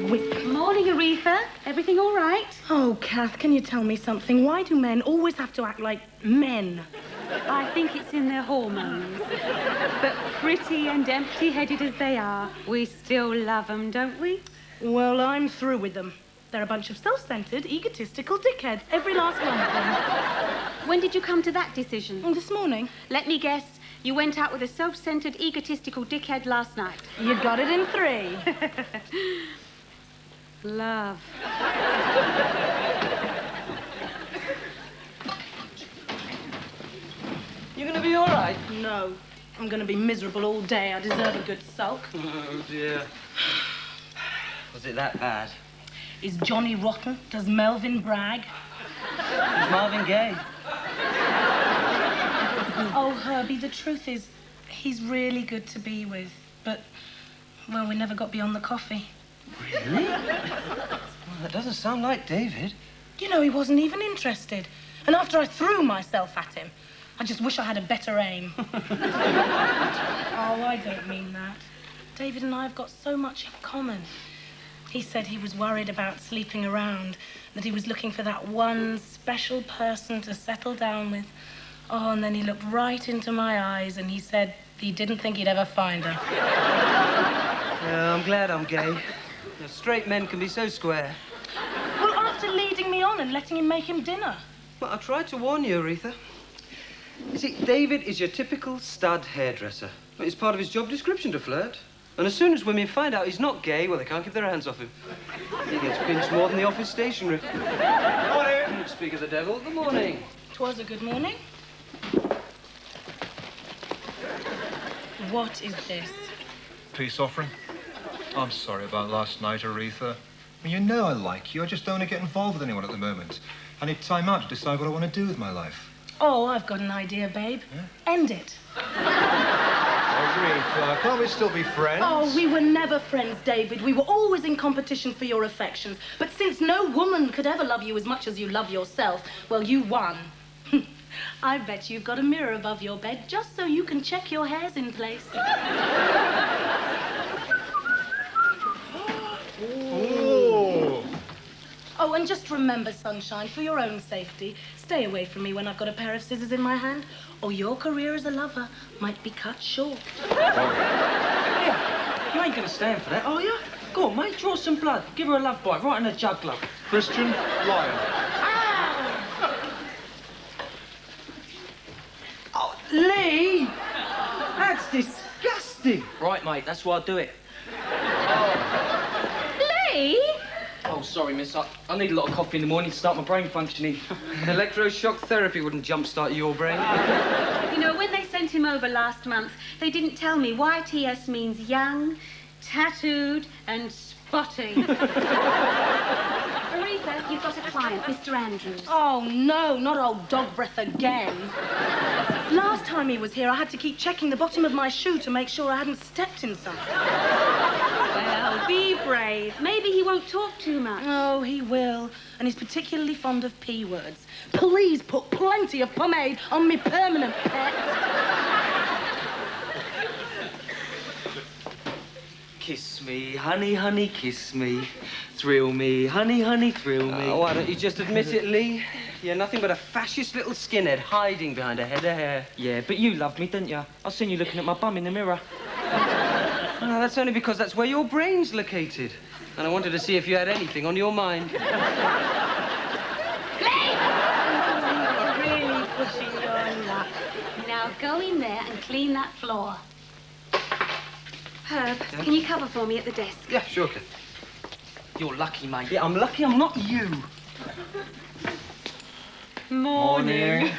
whip. Morning, Aretha. Everything all right? Oh, Kath, can you tell me something? Why do men always have to act like men? I think it's in their hormones. But pretty and empty-headed as they are, we still love them, don't we? Well, I'm through with them. They're a bunch of self-centered, egotistical dickheads, every last one of them. When did you come to that decision? This morning. Let me guess. You went out with a self-centered, egotistical dickhead last night. You got it in 3. Love. You gonna be all right? No. I'm gonna be miserable all day. I deserve a good sulk. Oh, dear. Was it that bad? Is Johnny rotten? Does Melvin brag? Was Marvin gay? Oh, Herbie, the truth is, he's really good to be with. But, well, we never got beyond the coffee. Really? Well, that doesn't sound like David. You know, he wasn't even interested. And after I threw myself at him, I just wish I had a better aim. Oh, I don't mean that. David and I have got so much in common. He said he was worried about sleeping around, that he was looking for that one special person to settle down with. Oh, and then he looked right into my eyes and he said he didn't think he'd ever find her. Yeah, I'm glad I'm gay. Straight men can be so square. Well, after leading me on and letting him make him dinner. Well, I tried to warn you, Aretha. You see, David is your typical stud hairdresser. It's part of his job description to flirt. And as soon as women find out he's not gay, well, they can't keep their hands off him. He gets pinched more than the office stationery. Morning! Speak of the devil, good morning. 'Twas a good morning. What is this? Peace offering. I'm sorry about last night, Aretha. I mean, you know I like you. I just don't want to get involved with anyone at the moment. I need time out to decide what I want to do with my life. Oh, I've got an idea, babe. Yeah? End it. Aretha, can't we still be friends? Oh, we were never friends, David. We were always in competition for your affections. But since no woman could ever love you as much as you love yourself, well, you won. I bet you've got a mirror above your bed just so you can check your hair's in place. Ooh. Oh, and just remember, sunshine, for your own safety, stay away from me when I've got a pair of scissors in my hand, or your career as a lover might be cut short. Yeah, you ain't gonna stand for that, are you? Go on, mate, draw some blood. Give her a love bite right in the jugular. Christian Lion. Oh, Lee! That's disgusting. Right, mate, that's why I do it. Lee? Oh, sorry, miss. I need a lot of coffee in the morning to start my brain functioning. Electroshock therapy wouldn't jumpstart your brain. You know, when they sent him over last month, they didn't tell me YTS means young, tattooed, and spotty. Aretha, you've got a client, Mr. Andrews. Oh, no, not old dog breath again. Last time he was here, I had to keep checking the bottom of my shoe to make sure I hadn't stepped in something. Well, be brave. Maybe he won't talk too much. Oh, he will. And he's particularly fond of P words. Please put plenty of pomade on me permanent pet. Kiss me, honey, honey, kiss me. Thrill me, honey, honey, thrill me. Why don't you just admit it, Lee? You're nothing but a fascist little skinhead hiding behind a head of hair. Yeah, but you loved me, didn't you? I seen you looking at my bum in the mirror. No, that's only because that's where your brain's located. And I wanted to see if you had anything on your mind. You're really pushing your luck. Now go in there and clean that floor. Herb, can you cover for me at the desk? Yeah, sure, Kath. You're lucky, mate. Yeah, I'm lucky I'm not you. Morning.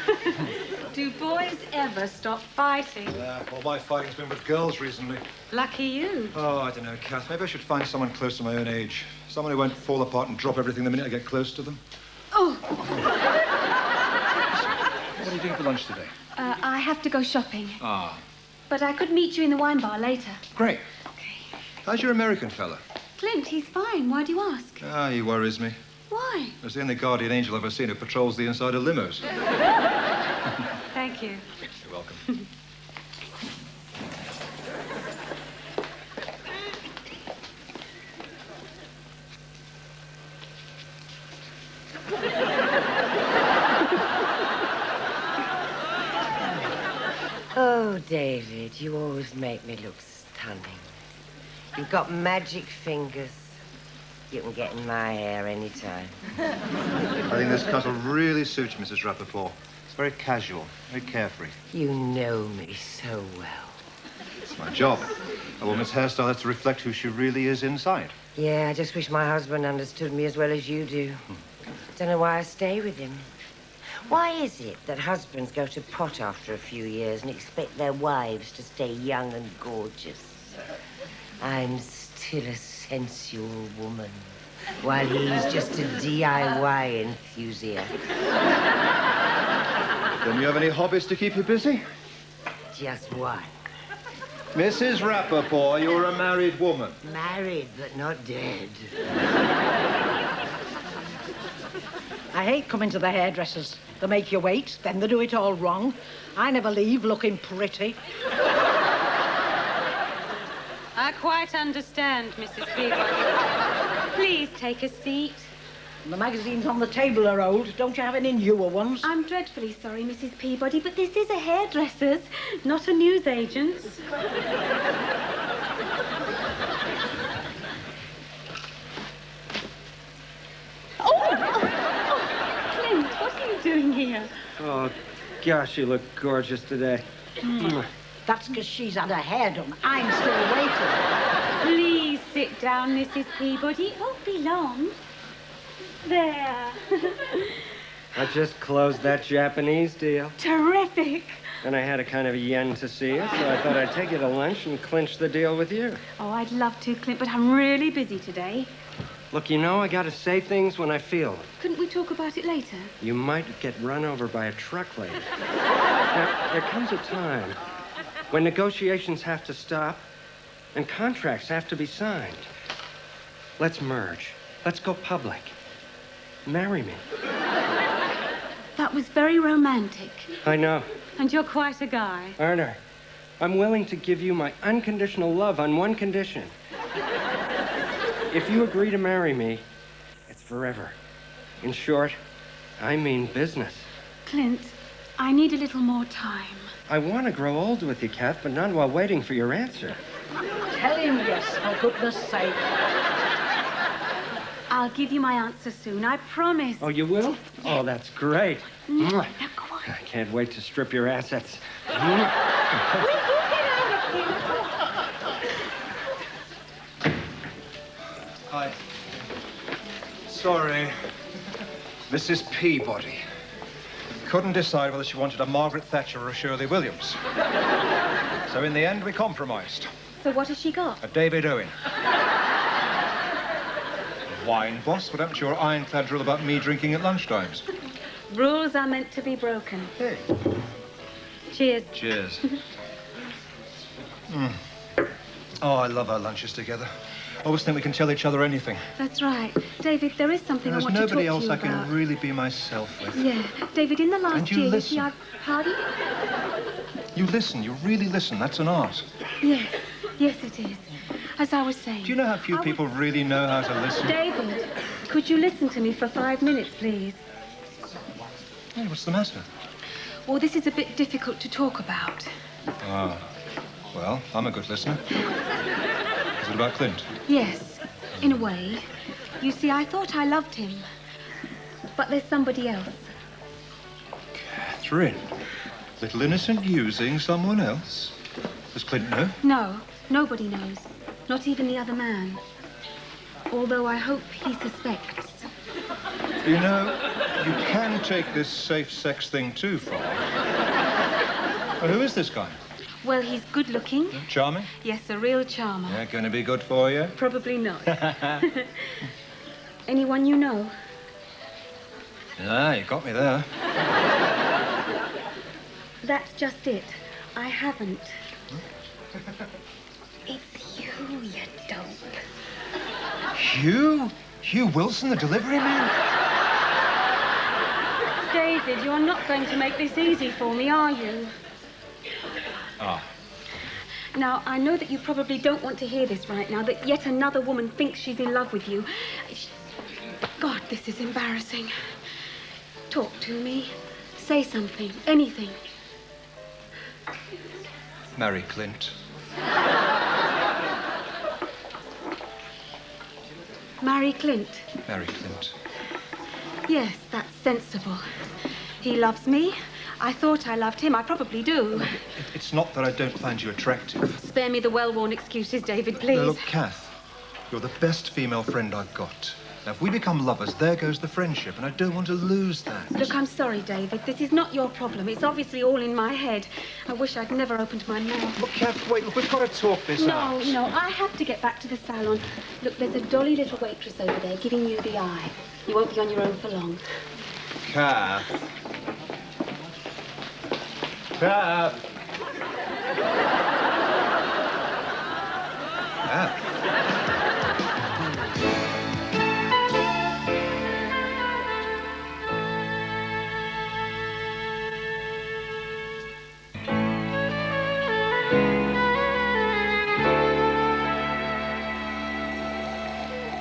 Do boys ever stop fighting? Yeah, well, my fighting's been with girls recently. Lucky you. Oh, I don't know, Kath. Maybe I should find someone close to my own age. Someone who won't fall apart and drop everything the minute I get close to them. Oh. What are you doing for lunch today? I have to go shopping. Ah. But I could meet you in the wine bar later. Great. Okay. How's your American fella? Clint, he's fine. Why do you ask? Ah, he worries me. Why? He's the only guardian angel I've ever seen who patrols the inside of limos. Thank you. You're welcome. me look stunning. You've got magic fingers. You can get in my hair anytime. I think this cut will really suit you, Mrs. Rappaport. It's very casual, very carefree. You know me so well. It's my job. A woman's hairstyle has to reflect who she really is inside. Yeah, I just wish my husband understood me as well as you do. Don't know why I stay with him. Why is it that husbands go to pot after a few years and expect their wives to stay young and gorgeous? I'm still a sensual woman, while he's just a DIY enthusiast. Don't you have any hobbies to keep you busy? Just one. Mrs. Rappaport, you're a married woman. Married, but not dead. I hate coming to the hairdressers. They make you wait, then they do it all wrong. I never leave looking pretty. I quite understand, Mrs. Peabody. Please take a seat. The magazines on the table are old. Don't you have any newer ones? I'm dreadfully sorry, Mrs. Peabody, but this is a hairdresser's, not a newsagent's. Clint, what are you doing here? Oh, gosh, you look gorgeous today. That's because she's had her hair done. I'm still waiting. Please sit down, Mrs. Peabody. It won't be long. There. I just closed that Japanese deal. Terrific. And I had a kind of yen to see you, so I thought I'd take you to lunch and clinch the deal with you. Oh, I'd love to, Clint, but I'm really busy today. Look, you know, I gotta say things when I feel them. Couldn't we talk about it later? You might get run over by a truck later. Now, there comes a time when negotiations have to stop and contracts have to be signed. Let's merge. Let's go public. Marry me. That was very romantic. I know. And you're quite a guy. Aren't I? I'm willing to give you my unconditional love on one condition. If you agree to marry me, it's forever. In short, I mean business. Clint, I need a little more time. I want to grow old with you, Kath, but not while waiting for your answer. Tell him yes, for goodness sake. I'll give you my answer soon, I promise. Oh, you will? Oh, that's great. Now, go on. I can't wait to strip your assets. Hi. Sorry. Mrs. Peabody. Couldn't decide whether she wanted a Margaret Thatcher or a Shirley Williams. So in the end, we compromised. So what has she got? A David Owen. Wine, boss. What happened to your ironclad rule about me drinking at lunchtimes? Rules are meant to be broken. Hey. Cheers. Cheers. Oh, I love our lunches together. Always think we can tell each other anything. That's right. David, there is something I There's want to talk to nobody you else I about. can really be myself with. Yeah. David, in the last And you year, you listen. see, I've... Pardon? You listen. You really listen. That's an art. Yes. Yes, it is. As I was saying... Do you know how few people really know how to listen? David, could you listen to me for 5 minutes, please? Hey, what's the matter? Well, this is a bit difficult to talk about. Ah. Well, I'm a good listener. Is it about Clint? Yes, in a way. You see, I thought I loved him. But there's somebody else. Catherine. Little innocent using someone else? Does Clint know? No, nobody knows. Not even the other man. Although I hope he suspects. You know, you can take this safe sex thing too far. Well, who is this guy? Well, he's good looking. Charming? Yes, a real charmer. Yeah, going to be good for you? Probably not. Anyone you know? Ah, you got me there. That's just it. I haven't. It's you, you dope. Hugh? Hugh Wilson, the delivery man? David, you're not going to make this easy for me, are you? Ah. Now, I know that you probably don't want to hear this right now, that yet another woman thinks she's in love with you. God, this is embarrassing. Talk to me. Say something. Anything. Marry Clint. Marry Clint. Mary Clint. Yes, that's sensible. He loves me. I thought I loved him. I probably do. It's not that I don't find you attractive. Spare me the well-worn excuses, David, please. No, look, Kath, you're the best female friend I've got. Now, if we become lovers, there goes the friendship, and I don't want to lose that. Look, I'm sorry, David. This is not your problem. It's obviously all in my head. I wish I'd never opened my mouth. Look, Kath, wait, look, we've got to talk this out. No, I have to get back to the salon. Look, there's a dolly little waitress over there giving you the eye. You won't be on your own for long. Kath. Kath. Kath.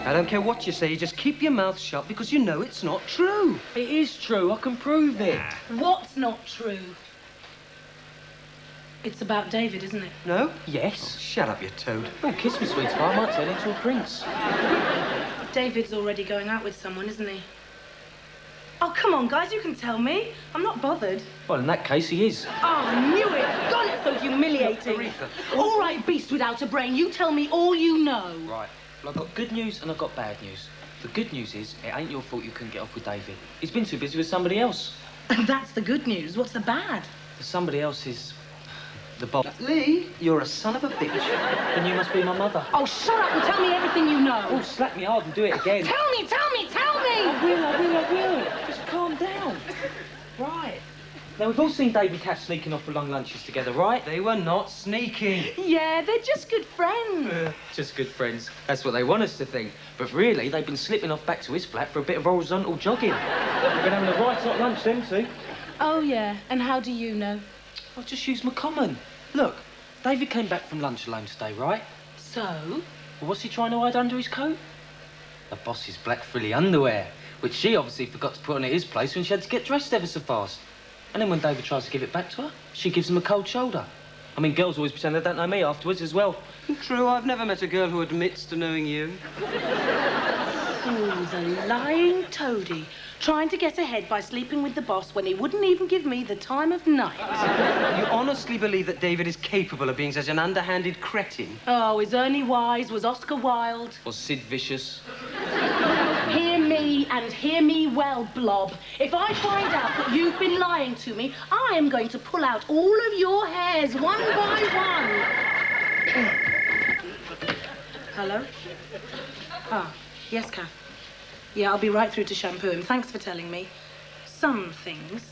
I don't care what you say, you just keep your mouth shut because you know it's not true. It is true, I can prove it. What's not true? It's about David, isn't it? No? Yes. Oh, shut up, you toad. Oh, kiss me, sweetheart. I might turn into a prince. David's already going out with someone, isn't he? Oh, come on, guys, you can tell me. I'm not bothered. Well, in that case, he is. Oh, I knew it. God, it's so humiliating. Aretha. All right, beast without a brain, you tell me all you know. Right. Well, I've got good news and I've got bad news. The good news is, it ain't your fault you couldn't get off with David. He's been too busy with somebody else. And that's the good news. What's the bad? Somebody else is the boss. Lee, you're a son of a bitch. And you must be my mother. Oh, shut up and tell me everything you know. Oh, slap me hard and do it again. Tell me, tell me, tell me! I will. Just calm down. Right. Now, we've all seen Dave and Kath sneaking off for long lunches together, right? They were not sneaking. Yeah, they're just good friends. Just good friends. That's what they want us to think. But really, they've been slipping off back to his flat for a bit of horizontal jogging. They've been having a right hot lunch, them two. Oh, yeah. And how do you know? I'll just use my common. Look, David came back from lunch alone today, right? So? Well, what's he trying to hide under his coat? The boss's black frilly underwear, which she obviously forgot to put on at his place when she had to get dressed ever so fast. And then when David tries to give it back to her, she gives him a cold shoulder. I mean, girls always pretend they don't know me afterwards as well. True, I've never met a girl who admits to knowing you. Oh, the lying toady. Trying to get ahead by sleeping with the boss when he wouldn't even give me the time of night. You honestly believe that David is capable of being such an underhanded cretin? Oh, is Ernie Wise? Was Oscar Wilde? Or Sid Vicious? Hear me and hear me well, Blob. If I find out that you've been lying to me, I am going to pull out all of your hairs one by one. Hello? Ah, yes, Kath. Yeah, I'll be right through to shampoo him. Thanks for telling me. Some things.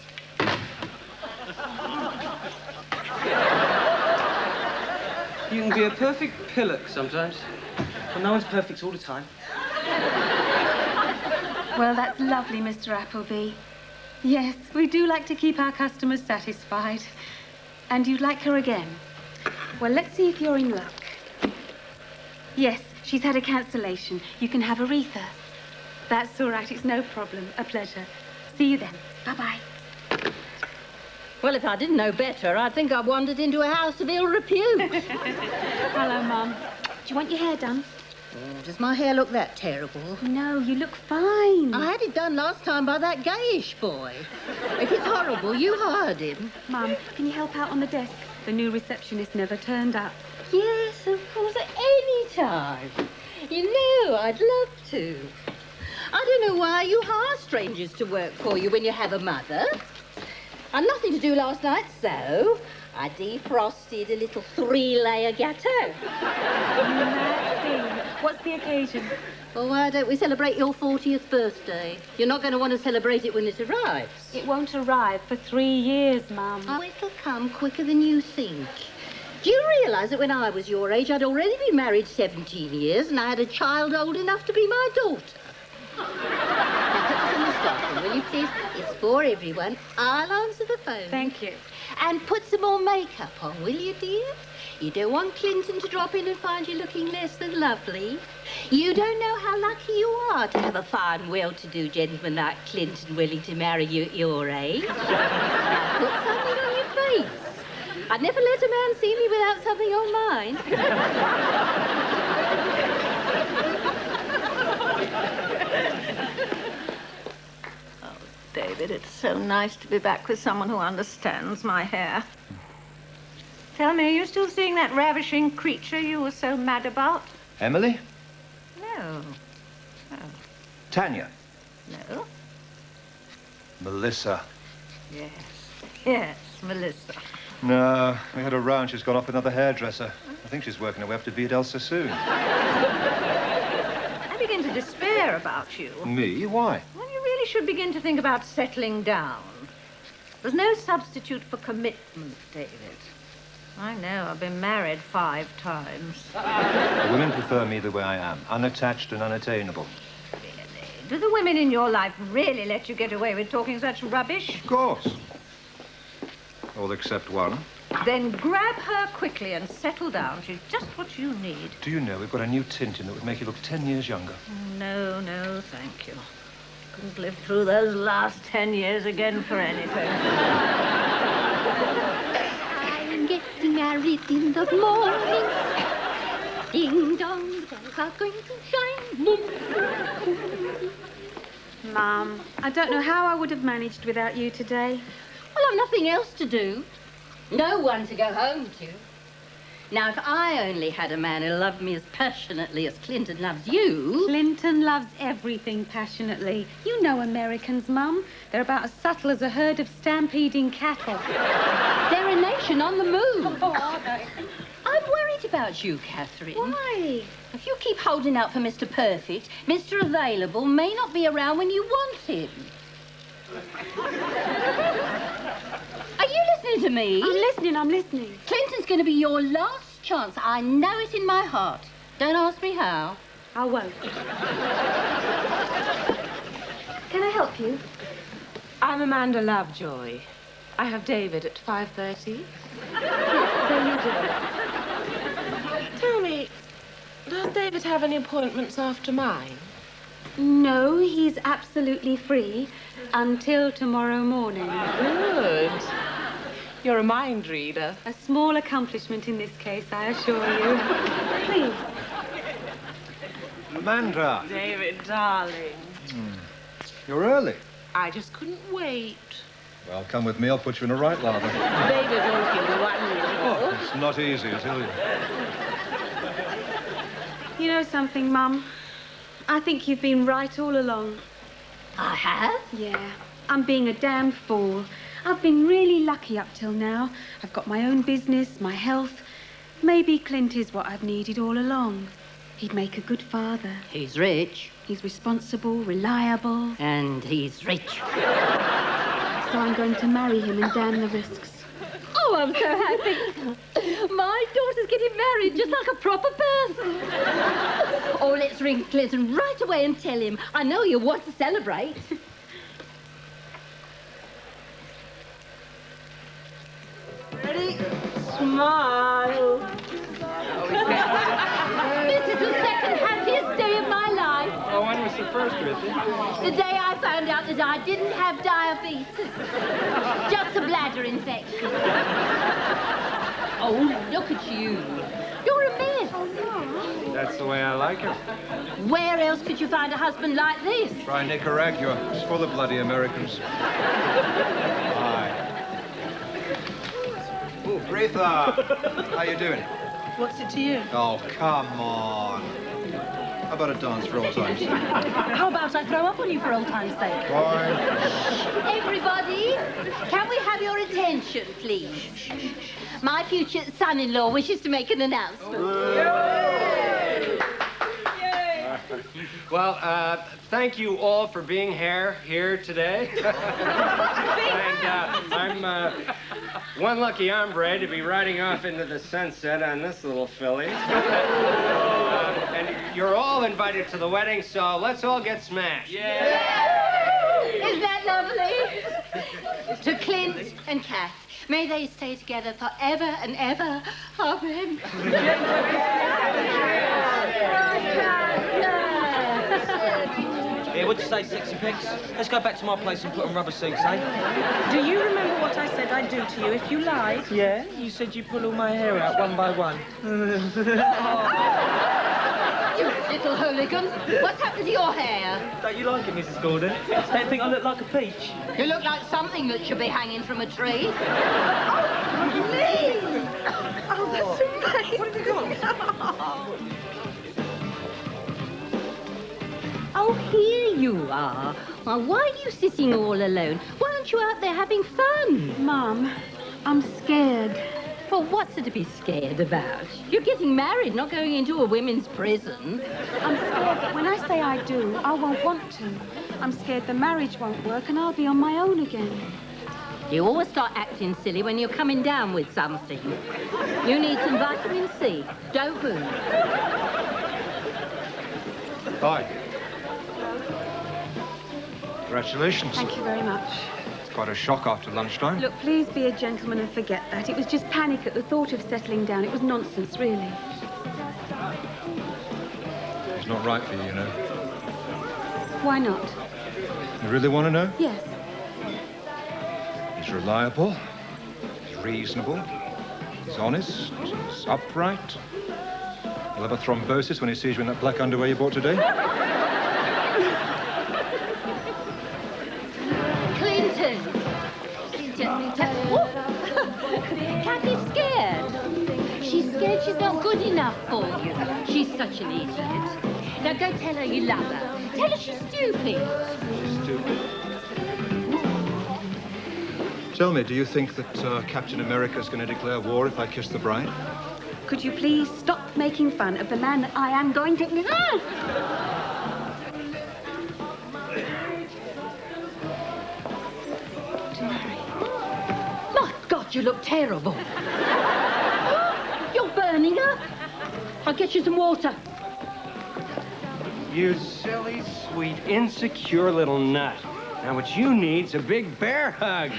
You can be a perfect pillock sometimes. But no one's perfect all the time. Well, that's lovely, Mr. Appleby. Yes, we do like to keep our customers satisfied. And you'd like her again? Well, let's see if you're in luck. Yes, she's had a cancellation. You can have Aretha. That's all right, it's no problem. A pleasure. See you then. Bye-bye. Well, if I didn't know better, I'd think I wandered into a house of ill repute. Hello, Mum. Do you want your hair done? Oh, does my hair look that terrible? No, you look fine. I had it done last time by that gayish boy. If it's horrible, you hired him. Mum, can you help out on the desk? The new receptionist never turned up. Yes, of course, at any time. You know, I'd love to. I don't know why you hire strangers to work for you when you have a mother. I had nothing to do last night, so I defrosted a little 3-layer gâteau. What's the occasion? Well, why don't we celebrate your 40th birthday? You're not going to want to celebrate it when it arrives. It won't arrive for 3 years, Mum. Oh, it'll come quicker than you think. Do you realise that when I was your age, I'd already been married 17 years and I had a child old enough to be my daughter? Now, put this in the stocking, will you please? It's for everyone. I'll answer the phone. Thank you. And put some more makeup on, will you, dear? You don't want Clinton to drop in and find you looking less than lovely. You don't know how lucky you are to have a fine, well-to-do gentleman like Clinton willing to marry you at your age. Now, put something on your face. I'd never let a man see me without something on mind. Oh, David, it's so nice to be back with someone who understands my hair. Tell me, are you still seeing that ravishing creature you were so mad about? Emily? No. Tanya? No? Melissa? Yes, Melissa. No, we had a round. She's gone off with another hairdresser. I think she's working her way up to Vidal Sassoon. I begin to despair about you. Me? Why? Well, you really should begin to think about settling down. There's no substitute for commitment, David. I know, I've been married 5 times. The women prefer me the way I am, unattached and unattainable. Really? Do the women in your life really let you get away with talking such rubbish? Of course. All except one. Then grab her quickly and settle down. She's just what you need. Do you know we've got a new tint in that would make you look 10 years younger? No, thank you. Couldn't live through those last 10 years again for anything. I'm getting married in the morning. Ding dong, the bells are going to shine. Mum, I don't know how I would have managed without you today. Well, I've nothing else to do. No one to go home to. Now, if I only had a man who loved me as passionately as Clinton loves you... Clinton loves everything passionately. You know Americans, Mum. They're about as subtle as a herd of stampeding cattle. They're a nation on the move. Oh, are they? I'm worried about you, Catherine. Why? If you keep holding out for Mr. Perfect, Mr. Available may not be around when you want him. Are you listening to me? I'm listening. Clinton's going to be your last chance. I know it in my heart. Don't ask me how. I won't. Can I help you? I'm Amanda Lovejoy. I have David at 5:30. Yes, so you do. Tell me, does David have any appointments after mine? No, he's absolutely free until tomorrow morning. Good. You're a mind reader. A small accomplishment in this case, I assure you. Please. Amanda! David, darling. You're early. I just couldn't wait. Well, come with me. I'll put you in a right lather. David, you're looking wonderful. It's not easy, I tell you. You know something, Mum? I think you've been right all along. I have? Yeah, I'm being a damn fool. I've been really lucky up till now. I've got my own business, my health. Maybe Clint is what I've needed all along. He'd make a good father. He's rich. He's responsible, reliable. And he's rich. So I'm going to marry him and damn the risks. Oh, I'm so happy. My daughter's getting married just like a proper person. Oh, let's ring Clinton right away and tell him. I know you want to celebrate. Ready? Smile. This is the second happiest day of my life. Oh, when was the first, Richard? The day I found out that I didn't have diabetes. Just a bladder infection. Oh, look at you. You're a mess. That's the way I like her. Where else could you find a husband like this? Try Nicaragua. It's full of bloody Americans. Hi. Oh, Greta. How you doing? What's it to you? Oh, come on. How about a dance for old time's sake? How about I throw up on you for old time's sake? Why? Everybody, can we have your attention, please? My future son-in-law wishes to make an announcement. Well, thank you all for being here today. And I'm one lucky hombre to be riding off into the sunset on this little filly. And you're all invited to the wedding, so let's all get smashed. Isn't that lovely? To Clint and Kath, may they stay together forever and ever. Amen. Hey, Yeah, what'd you say, sexy pics? Let's go back to my place and put on rubber suits, eh? Do you remember what I said I'd do to you if you lied? Yeah, you said you'd pull all my hair out one by one. You little hooligan. What's happened to your hair? Don't you like it, Mrs. Gordon? Don't think I look like a peach? You look like something that should be hanging from a tree. Lee! Oh, that's amazing. What have you got? Oh, here you are. Well, why are you sitting all alone? Why aren't you out there having fun? Mum, I'm scared. Well, what's there to be scared about? You're getting married, not going into a women's prison. I'm scared that when I say I do, I won't want to. I'm scared the marriage won't work and I'll be on my own again. You always start acting silly when you're coming down with something. You need some vitamin C. Don't move. Hi. Congratulations. Thank you very much. It's quite a shock after lunchtime. Look, please be a gentleman and forget that. It was just panic at the thought of settling down. It was nonsense, really. It's not right for you, you know. Why not? You really want to know? Yes. He's reliable. He's reasonable. He's honest. He's upright. He'll have a thrombosis when he sees you in that black underwear you bought today. What? Kathy's scared. She's scared she's not good enough for you. She's such an idiot. Now go tell her you love her. Tell her she's stupid. She's stupid. Tell me, do you think that Captain America's going to declare war if I kiss the bride? Could you please stop making fun of the man that I am going to... My God, you look terrible. You're burning up. I'll get you some water. You silly, sweet, insecure little nut. Now what you need's a big bear hug.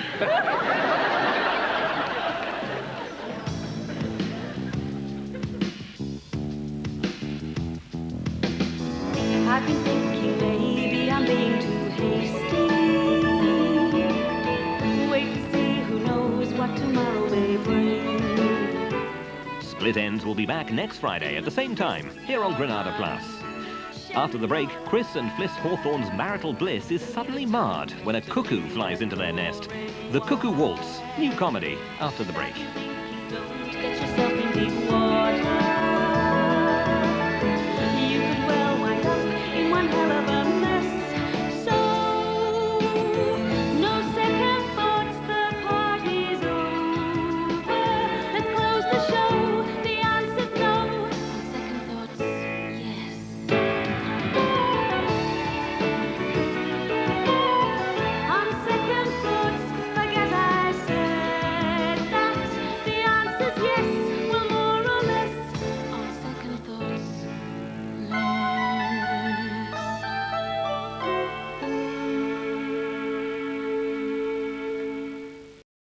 I've been thinking maybe I'm being too hasty. Wait to see, who knows what tomorrow may bring. Split Ends will be back next Friday at the same time, here on Granada Plus. After the break, Chris and Fliss Hawthorne's marital bliss is suddenly marred when a cuckoo flies into their nest. The Cuckoo Waltz, new comedy, after the break.